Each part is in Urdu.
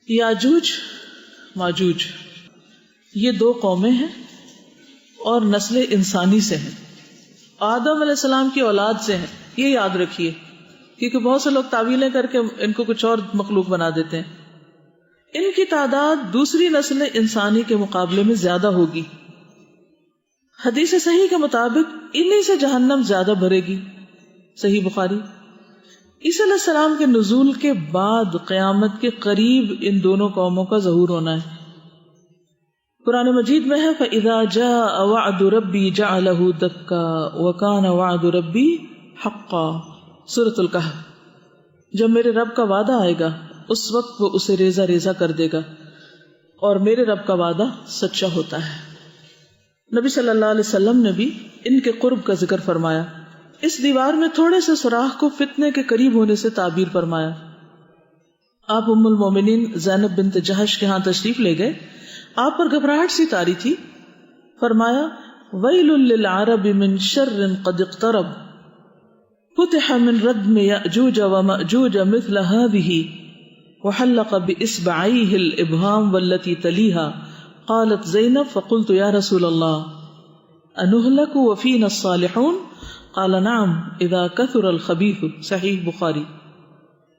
یاجوج ماجوج یہ دو قومیں ہیں اور نسل انسانی سے ہیں، آدم علیہ السلام کی اولاد سے ہیں، یہ یاد رکھیے، کیونکہ بہت سے لوگ تعویلیں کر کے ان کو کچھ اور مخلوق بنا دیتے ہیں۔ ان کی تعداد دوسری نسل انسانی کے مقابلے میں زیادہ ہوگی۔ حدیث صحیح کے مطابق انہی سے جہنم زیادہ بھرے گی، صحیح بخاری۔ عیسیٰ علیہ السلام کے نزول کے بعد قیامت کے قریب ان دونوں قوموں کا ظہور ہونا ہے۔ قرآن مجید میں ہے فَإِذَا جَاءَ وَعْدُ رَبِّي جَعَلَهُ دَكَّا وَكَانَ وَعْدُ رَبِّي حَقًّا، سورۃ الکہف۔ جب میرے رب کا وعدہ آئے گا اس وقت وہ اسے ریزہ ریزہ کر دے گا، اور میرے رب کا وعدہ سچا ہوتا ہے۔ نبی صلی اللہ علیہ وسلم نے بھی ان کے قرب کا ذکر فرمایا۔ اس دیوار میں تھوڑے سے سوراخ کو فتنے کے قریب ہونے سے تعبیر فرمایا۔ آپ ام المومنین زینب بنت جہش کے ہاں تشریف لے گئے، آپ پر گھبراہٹ سی طاری تھی، فرمایا ویل للعرب من شر قد اقترب فتح من ردم یأجوج ومأجوج مثل هذه وحلق بإصبعيه الإبهام والتي تليها قالت زینب فقلت یا رسول اللہ انہلک وفینا الصالحون قال نعم اذا كثر الخبیث، صحیح بخاری۔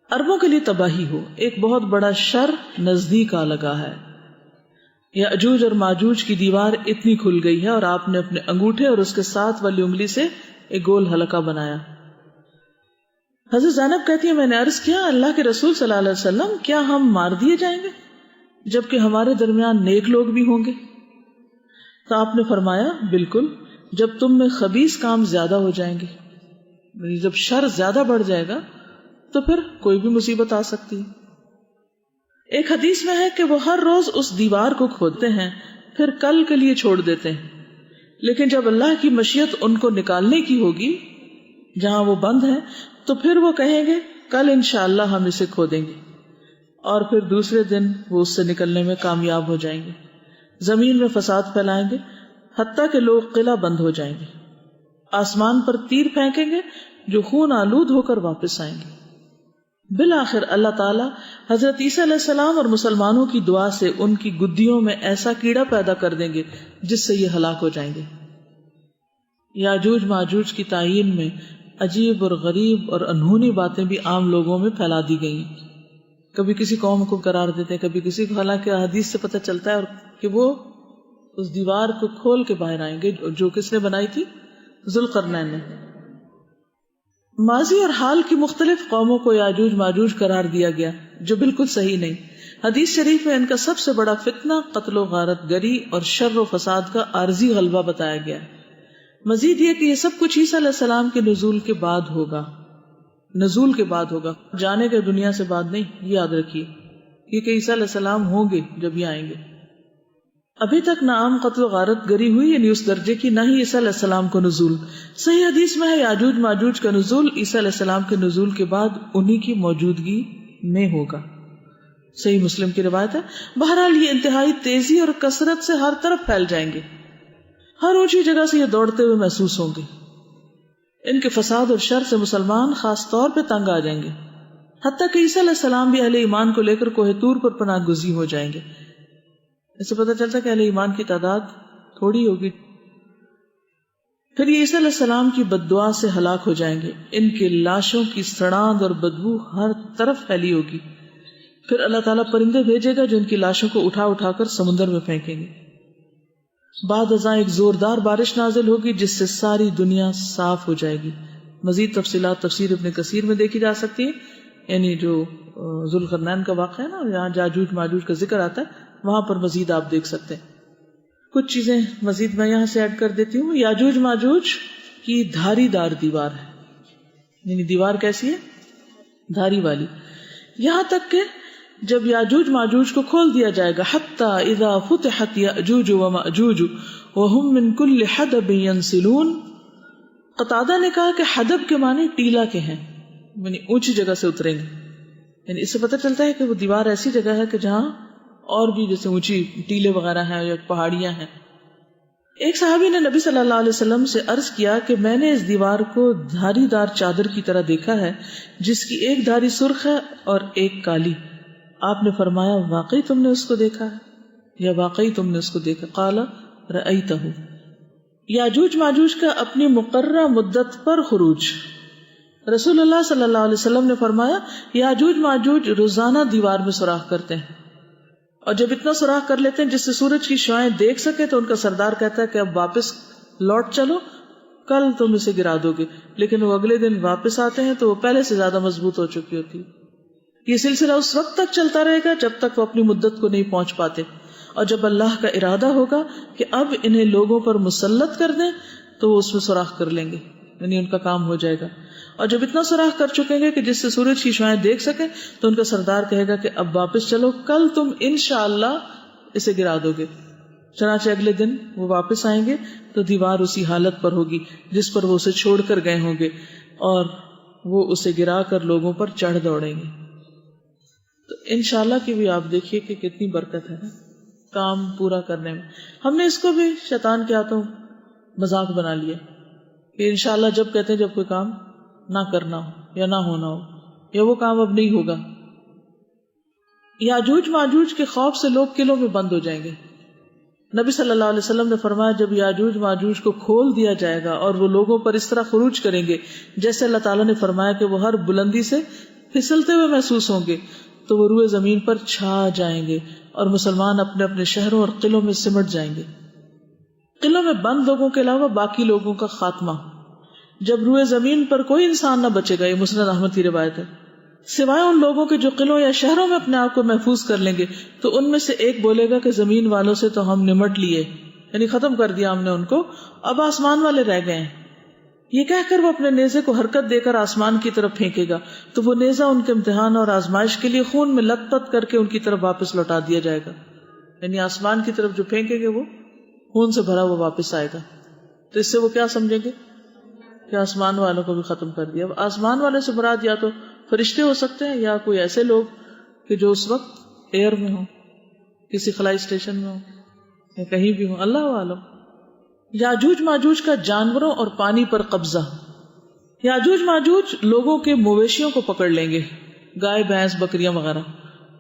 عربوں کے لیے تباہی ہو، ایک بہت بڑا شر نزدیک آ لگا ہے۔ یاجوج اور ماجوج کی دیوار اتنی کھل گئی ہے اور آپ نے اپنے انگوٹھے اور اس کے ساتھ والی انگلی سے ایک گول حلقہ بنایا۔ حضرت زینب کہتی ہے میں نے عرض کیا اللہ کے رسول صلی اللہ علیہ وسلم کیا ہم مار دیے جائیں گے جبکہ ہمارے درمیان نیک لوگ بھی ہوں گے؟ تو آپ نے فرمایا بالکل، جب تم میں خبیث کام زیادہ ہو جائیں گے، جب شر زیادہ بڑھ جائے گا تو پھر کوئی بھی مصیبت آ سکتی ہے۔ ایک حدیث میں ہے کہ وہ ہر روز اس دیوار کو کھودتے ہیں پھر کل کے لیے چھوڑ دیتے ہیں، لیکن جب اللہ کی مشیت ان کو نکالنے کی ہوگی جہاں وہ بند ہے تو پھر وہ کہیں گے کل انشاءاللہ ہم اسے کھودیں گے، اور پھر دوسرے دن وہ اس سے نکلنے میں کامیاب ہو جائیں گے، زمین میں فساد پھیلائیں گے حتیٰ کہ لوگ قلعہ بند ہو جائیں گے، آسمان پر تیر پھینکیں گے جو خون آلود ہو کر واپس آئیں گے۔ بالآخر اللہ تعالیٰ حضرت عیسیٰ علیہ السلام اور مسلمانوں کی دعا سے ان کی گدیوں میں ایسا کیڑا پیدا کر دیں گے جس سے یہ ہلاک ہو جائیں گے۔ یاجوج ماجوج کی تعین میں عجیب اور غریب اور انہونی باتیں بھی عام لوگوں میں پھیلا دی گئی ہیں، کبھی کسی قوم کو قرار دیتے ہیں، کبھی کسی کو، حالانکہ حدیث سے پتہ چلتا ہے اور کہ وہ اس دیوار کو کھول کے باہر آئیں گے جو کس نے بنائی تھی؟ ذوالقرنین نے۔ ماضی اور حال کی مختلف قوموں کو یاجوج ماجوج قرار دیا گیا جو بالکل صحیح نہیں۔ حدیث شریف میں ان کا سب سے بڑا فتنہ قتل و غارت گری اور شر و فساد کا عارضی غلبہ بتایا گیا ہے۔ مزید یہ کہ یہ سب کچھ عیسیٰ علیہ السلام کے نزول کے بعد ہوگا، نزول کے بعد ہوگا، جانے کے دنیا سے بعد نہیں، یہ یاد رکھیے، کیونکہ عیسیٰ علیہ السلام ہوں گے جب یہ آئیں گے۔ ابھی تک نہ عام قتل و غارت گری ہوئی یعنی اس درجے کی، نہ ہی عیسیٰ علیہ السلام کو نزول۔ صحیح حدیث میں ہے یاجوج ماجوج کا نزول عیسیٰ علیہ السلام کے نزول کے بعد انہی کی موجودگی میں ہوگا، صحیح مسلم کی روایت ہے۔ بہرحال یہ انتہائی تیزی اور کثرت سے ہر طرف پھیل جائیں گے، ہر اونچی جگہ سے یہ دوڑتے ہوئے محسوس ہوں گے۔ ان کے فساد اور شر سے مسلمان خاص طور پہ تنگ آ جائیں گے، حتیٰ کہ عیسیٰ علیہ السلام بھی اہل ایمان کو لے کر کوہ طور پر پناہ گزین ہو جائیں گے۔ اس سے پتہ چلتا ہے کہ اہل ایمان کی تعداد تھوڑی ہوگی۔ پھر یہ عیسیٰ علیہ السلام کی بد دعا سے ہلاک ہو جائیں گے، ان کی لاشوں کی سڑاند اور بدبو ہر طرف پھیلی ہوگی۔ پھر اللہ تعالیٰ پرندے بھیجے گا جو ان کی لاشوں کو اٹھا اٹھا کر سمندر میں پھینکیں گے۔ بعد ازاں ایک زوردار بارش نازل ہوگی جس سے ساری دنیا صاف ہو جائے گی۔ مزید تفصیلات تفسیر ابن کثیر میں دیکھی جا سکتی ہیں، یعنی جو ذوالقرنین کا واقعہ ہے نا، یہاں یاجوج ماجوج کا ذکر آتا ہے، وہاں پر مزید آپ دیکھ سکتے ہیں۔ کچھ چیزیں مزید میں یہاں سے ایڈ کر دیتی ہوں۔ یاجوج ماجوج کی دھاری دار دیوار ہے، یعنی دیوار کیسی ہے؟ دھاری والی، یہاں تک کہ جب یاجوج ماجوج کو کھول دیا جائے گا حتی اذا فتحت یاجوج وماجوج وهم من کل حدب ینسلون۔ قتادہ نے کہا کہ حدب کے معنی ٹیلا کے ہیں، یعنی اونچی جگہ سے اتریں گے، یعنی اس سے پتہ چلتا ہے کہ وہ دیوار ایسی جگہ ہے کہ جہاں اور بھی جیسے اونچی ٹیلے وغیرہ ہیں یا پہاڑیاں ہیں۔ ایک صحابی نے نبی صلی اللہ علیہ وسلم سے عرض کیا کہ میں نے اس دیوار کو دھاری دار چادر کی طرح دیکھا ہے جس کی ایک دھاری سرخ ہے اور ایک کالی۔ آپ نے فرمایا واقعی تم نے اس کو دیکھا ہے یا واقعی تم نے اس کو دیکھا؟ قال رأیتہ. یاجوج ماجوج کا اپنی مقررہ مدت پر خروج. رسول اللہ صلی اللہ علیہ وسلم نے فرمایا یاجوج ماجوج روزانہ دیوار میں سوراخ کرتے ہیں، اور جب اتنا سوراخ کر لیتے ہیں جس سے سورج کی شعاعیں دیکھ سکے تو ان کا سردار کہتا ہے کہ اب واپس لوٹ چلو، کل تم اسے گرا دو گے. لیکن وہ اگلے دن واپس آتے ہیں تو وہ پہلے سے زیادہ مضبوط ہو چکی ہوتی ہے. یہ سلسلہ اس وقت تک چلتا رہے گا جب تک وہ اپنی مدت کو نہیں پہنچ پاتے، اور جب اللہ کا ارادہ ہوگا کہ اب انہیں لوگوں پر مسلط کر دیں تو وہ اس میں سوراخ کر لیں گے، یعنی ان کا کام ہو جائے گا. اور جب اتنا سوراخ کر چکیں گے کہ جس سے سورج کی شعاعیں دیکھ سکیں تو ان کا سردار کہے گا کہ اب واپس چلو، کل تم انشاءاللہ اسے گرا دو گے. چنانچہ اگلے دن وہ واپس آئیں گے تو دیوار اسی حالت پر ہوگی جس پر وہ اسے چھوڑ کر گئے ہوں گے، اور وہ اسے گرا کر لوگوں پر چڑھ دوڑیں گے. تو انشاءاللہ کی بھی آپ دیکھیے کہ کتنی برکت ہے نا کام پورا کرنے میں. ہم نے اس کو بھی شیطان کے ہاتھوں مذاق بنا لیا کہ انشاءاللہ جب کہتے ہیں جب کوئی کام نہ کرنا ہو یا نہ ہونا ہو یا وہ کام اب نہیں ہوگا. یاجوج ماجوج کے خوف سے لوگ قلعوں میں بند ہو جائیں گے. نبی صلی اللہ علیہ وسلم نے فرمایا جب یاجوج ماجوج کو کھول دیا جائے گا اور وہ لوگوں پر اس طرح خروج کریں گے جیسے اللہ تعالیٰ نے فرمایا کہ وہ ہر بلندی سے پھسلتے ہوئے محسوس ہوں گے، تو وہ روئے زمین پر چھا جائیں گے اور مسلمان اپنے اپنے شہروں اور قلعوں میں سمٹ جائیں گے. قلعوں میں بند لوگوں کے علاوہ باقی لوگوں کا خاتمہ. جب روئے زمین پر کوئی انسان نہ بچے گا، یہ مسند احمد کی روایت ہے، سوائے ان لوگوں کے جو قلعوں یا شہروں میں اپنے آپ کو محفوظ کر لیں گے، تو ان میں سے ایک بولے گا کہ زمین والوں سے تو ہم نمٹ لیے، یعنی ختم کر دیا ہم نے ان کو، اب آسمان والے رہ گئے ہیں. یہ کہہ کر وہ اپنے نیزے کو حرکت دے کر آسمان کی طرف پھینکے گا تو وہ نیزہ ان کے امتحان اور آزمائش کے لیے خون میں لت پت کر کے ان کی طرف واپس لوٹا دیا جائے گا. یعنی آسمان کی طرف جو پھینکیں گے وہ خون سے بھرا وہ واپس آئے گا. تو اس سے وہ کیا سمجھیں گے کہ آسمان والوں کو بھی ختم کر دیا. اب آسمان والے سے مراد یا تو فرشتے ہو سکتے ہیں یا کوئی ایسے لوگ کہ جو اس وقت ایئر میں ہوں، کسی خلائی اسٹیشن میں ہوں یا کہیں بھی ہوں، اللہ عالم. یاجوج ماجوج کا جانوروں اور پانی پر قبضہ. یاجوج ماجوج لوگوں کے مویشیوں کو پکڑ لیں گے، گائے بھینس بکریاں وغیرہ،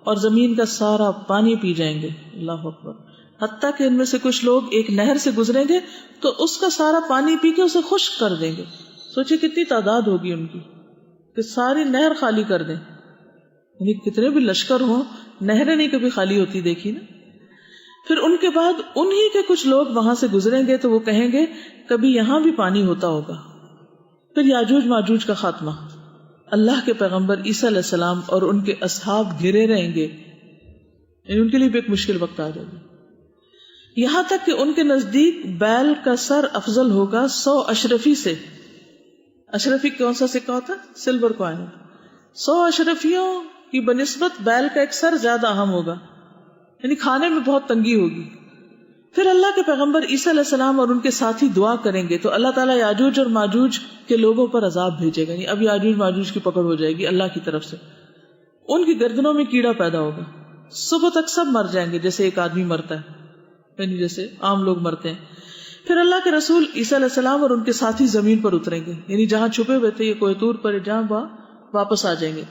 اور زمین کا سارا پانی پی جائیں گے. اللہ اکبر. حتیٰ کہ ان میں سے کچھ لوگ ایک نہر سے گزریں گے تو اس کا سارا پانی پی کے اسے خشک کر دیں گے. سوچے کتنی تعداد ہوگی ان کی کہ ساری نہر خالی کر دیں. یعنی کتنے بھی لشکر ہوں، نہریں نہیں کبھی خالی ہوتی دیکھی نا. پھر ان کے بعد انہی کے کچھ لوگ وہاں سے گزریں گے تو وہ کہیں گے کبھی یہاں بھی پانی ہوتا ہوگا. پھر یاجوج ماجوج کا خاتمہ. اللہ کے پیغمبر عیسیٰ علیہ السلام اور ان کے اصحاب گھرے رہیں گے، یعنی ان کے لیے بھی ایک مشکل وقت آ جائے گا. یہاں تک کہ ان کے نزدیک بیل کا سر افضل ہوگا 100 اشرفی سے. اشرفی کون سا سکہ ہوتا ہے؟ Silver coin. 100 اشرفیوں کی بنسبت بیل کا ایک سر زیادہ اہم ہوگا، یعنی کھانے میں بہت تنگی ہوگی. پھر اللہ کے پیغمبر عیسیٰ علیہ السلام اور ان کے ساتھی دعا کریں گے تو اللہ تعالیٰ یاجوج اور ماجوج کے لوگوں پر عذاب بھیجے گا. یعنی اب یاجوج ماجوج کی پکڑ ہو جائے گی اللہ کی طرف سے. ان کی گردنوں میں کیڑا پیدا ہوگا، صبح تک سب مر جائیں گے جیسے ایک آدمی مرتا ہے، یعنی جیسے عام لوگ مرتے ہیں. پھر اللہ کے رسول عیسیٰ علیہ السلام اور ان کے ساتھی زمین پر اتریں گے، یعنی جہاں چھپے ہوئے تھے یہ کوہ طور پر جہاں واپس آ جائیں گے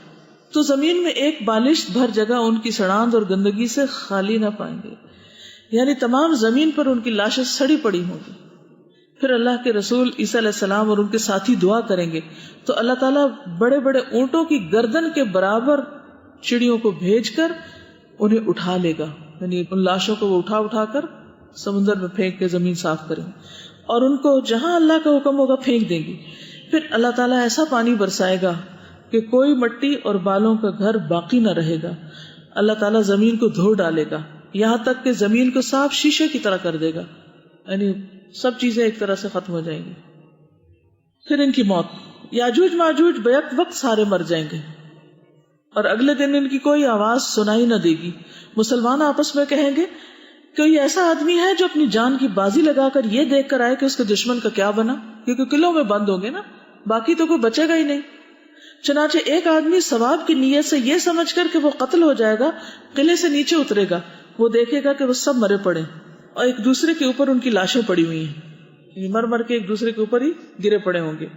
تو زمین میں ایک بالشت بھر جگہ ان کی سڑاند اور گندگی سے خالی نہ پائیں گے، یعنی تمام زمین پر ان کی لاشیں سڑی پڑی ہوں گی. پھر اللہ کے رسول عیسیٰ علیہ السلام اور ان کے ساتھی دعا کریں گے تو اللہ تعالیٰ بڑے بڑے اونٹوں کی گردن کے برابر چڑیوں کو بھیج کر انہیں اٹھا لے گا، یعنی ان لاشوں کو وہ اٹھا کر سمندر میں پھینک کے زمین صاف کریں گے اور ان کو جہاں اللہ کا حکم ہوگا پھینک دیں گی. پھر اللہ تعالیٰ ایسا پانی برسائے گا کہ کوئی مٹی اور بالوں کا گھر باقی نہ رہے گا. اللہ تعالیٰ زمین کو دھو ڈالے گا یہاں تک کہ زمین کو صاف شیشے کی طرح کر دے گا، یعنی سب چیزیں ایک طرح سے ختم ہو جائیں گی. پھر ان کی موت. یاجوج ماجوج بیک وقت سارے مر جائیں گے اور اگلے دن ان کی کوئی آواز سنائی نہ دے گی. مسلمان آپس میں کہیں گے کوئی ایسا آدمی ہے جو اپنی جان کی بازی لگا کر یہ دیکھ کر آئے کہ اس کے دشمن کا کیا بنا، کیونکہ قلعوں میں بند ہوں گے نا، باقی تو کوئی بچے گا ہی نہیں. چنانچہ ایک آدمی ثواب کی نیت سے یہ سمجھ کر کہ وہ قتل ہو جائے گا قلعے سے نیچے اترے گا. وہ دیکھے گا کہ وہ سب مرے پڑے اور ایک دوسرے کے اوپر ان کی لاشیں پڑی ہوئی ہیں، مر مر کے ایک دوسرے کے اوپر ہی گرے پڑے ہوں گے.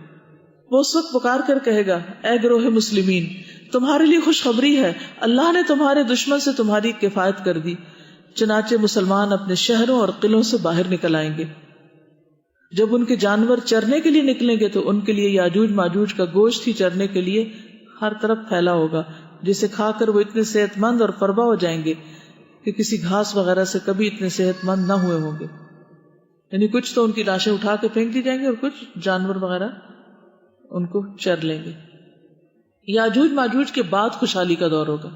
وہ اس وقت پکار کر کہے گا اے گروہ مسلمین، تمہارے لیے خوشخبری ہے، اللہ نے تمہارے دشمن سے تمہاری کفایت کر دی۔ چنانچہ مسلمان اپنے شہروں اور قلعوں سے باہر نکل آئیں گے۔ جب ان کے جانور چرنے کے لیے نکلیں گے تو ان کے لیے یاجوج ماجوج کا گوشت ہی چرنے کے لیے ہر طرف پھیلا ہوگا، جسے کھا کر وہ اتنے صحت مند اور پربا ہو جائیں گے کہ کسی گھاس وغیرہ سے کبھی اتنے صحت مند نہ ہوئے ہوں گے۔ یعنی کچھ تو ان کی لاشیں اٹھا کے پھینک دی جائیں گے اور کچھ جانور وغیرہ ان کو چر لیں گے۔ یاجوج ماجوج کے بعد خوشحالی کا دور ہوگا۔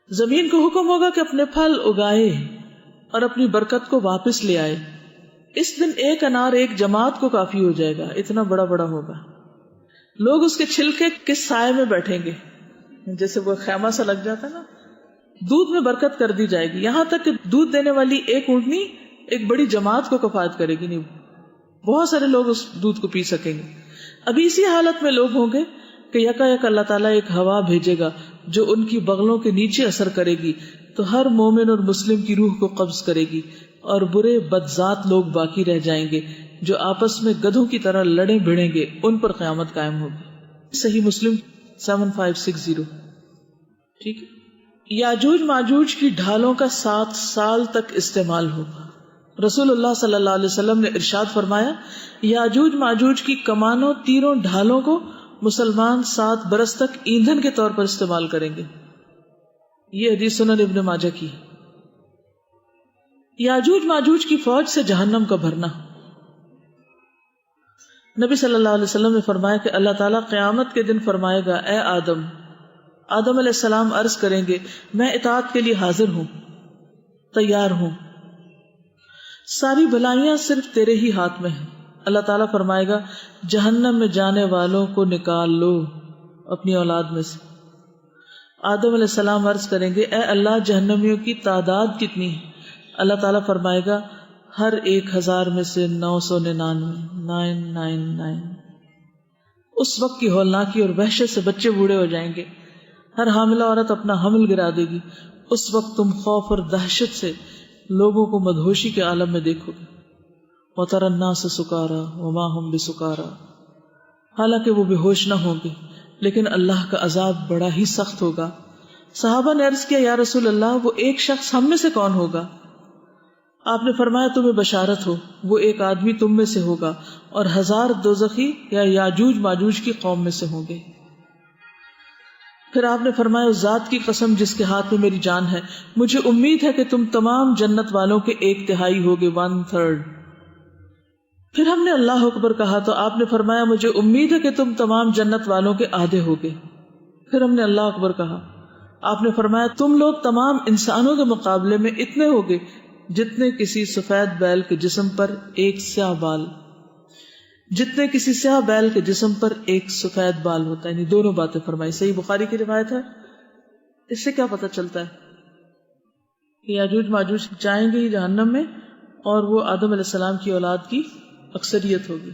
زمین کو حکم ہوگا کہ اپنے پھل اگائے اور اپنی برکت کو واپس لے آئے۔ اس دن ایک انار ایک جماعت کو کافی ہو جائے گا، اتنا بڑا بڑا ہوگا۔ لوگ اس کے چھلکے کے سائے میں بیٹھیں گے، جیسے وہ خیمہ سا لگ جاتا ہے نا۔ دودھ میں برکت کر دی جائے گی، یہاں تک کہ دودھ دینے والی ایک اونٹنی ایک بڑی جماعت کو کفایت کرے گی، نہیں بہت سارے لوگ اس دودھ کو پی سکیں گے۔ ابھی اسی حالت میں لوگ ہوں گے کہ یکا یک اللہ تعالیٰ ایک ہوا بھیجے گا جو ان کی بغلوں کے نیچے اثر کرے گی تو ہر مومن اور مسلم کی روح کو قبض کرے گی، اور برے بدذات لوگ باقی رہ جائیں گے جو آپس میں گدھوں کی طرح لڑیں بھڑیں گے، ان پر قیامت قائم ہوگی۔ صحیح مسلم 7560۔ ٹھیک ہے۔ یاجوج ماجوج کی ڈھالوں کا 7 سال تک استعمال ہوگا۔ رسول اللہ صلی اللہ علیہ وسلم نے ارشاد فرمایا، یاجوج ماجوج کی کمانوں، تیروں، ڈھالوں کو مسلمان 7 برس تک ایندھن کے طور پر استعمال کریں گے۔ یہ حدیث سنن ابن ماجہ کی۔ یاجوج ماجوج کی فوج سے جہنم کا بھرنا۔ نبی صلی اللہ علیہ وسلم نے فرمایا کہ اللہ تعالیٰ قیامت کے دن فرمائے گا، اے آدم علیہ السلام عرض کریں گے، میں اطاعت کے لیے حاضر ہوں، تیار ہوں، ساری بھلائیاں صرف تیرے ہی ہاتھ میں ہیں۔ اللہ تعالیٰ فرمائے گا، جہنم میں جانے والوں کو نکال لو اپنی اولاد میں سے۔ آدم علیہ السلام عرض کریں گے، اے اللہ جہنمیوں کی تعداد کتنی ہے؟ اللہ تعالیٰ فرمائے گا، ہر 1000 میں سے 999۔ اس وقت کی ہولناکی اور وحشت سے بچے بوڑھے ہو جائیں گے، ہر حاملہ عورت اپنا حمل گرا دے گی۔ اس وقت تم خوف اور دہشت سے لوگوں کو مدہوشی کے عالم میں دیکھو گے۔ وَتَرَى النَّاسَ سُكَارَىٰ وَمَا هُمْ بِسُكَارَىٰ، حالانکہ وہ بے ہوش نہ ہوں گے، لیکن اللہ کا عذاب بڑا ہی سخت ہوگا۔ صحابہ نے عرض کیا، یا رسول اللہ، وہ ایک شخص ہم میں سے کون ہوگا؟ آپ نے فرمایا، تمہیں بشارت ہو، وہ ایک آدمی تم میں سے ہوگا اور 1000 دوزخی یا یاجوج ماجوج کی قوم میں سے ہوں گے۔ پھر آپ نے فرمایا، اس ذات کی قسم جس کے ہاتھ میں میری جان ہے، مجھے امید ہے کہ تم تمام جنت والوں کے 1/3 ہوگے، 1/3۔ پھر ہم نے اللہ اکبر کہا تو آپ نے فرمایا، مجھے امید ہے کہ تم تمام جنت والوں کے آدھے ہوگے۔ پھر ہم نے اللہ اکبر کہا، آپ نے فرمایا، تم لوگ تمام انسانوں کے مقابلے میں اتنے ہوگے جتنے کسی سفید بیل کے جسم پر ایک سیاہ بال، جتنے کسی سیاہ بیل کے جسم پر ایک سفید بال ہوتا ہے، یعنی دونوں باتیں فرمائی۔ صحیح بخاری کی روایت ہے۔ اس سے کیا پتہ چلتا ہے کہ یاجوج ماجوج جائیں گے ہی جہنم میں، اور وہ آدم علیہ السلام کی اولاد کی اکثریت ہوگی،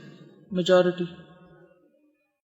میجورٹی۔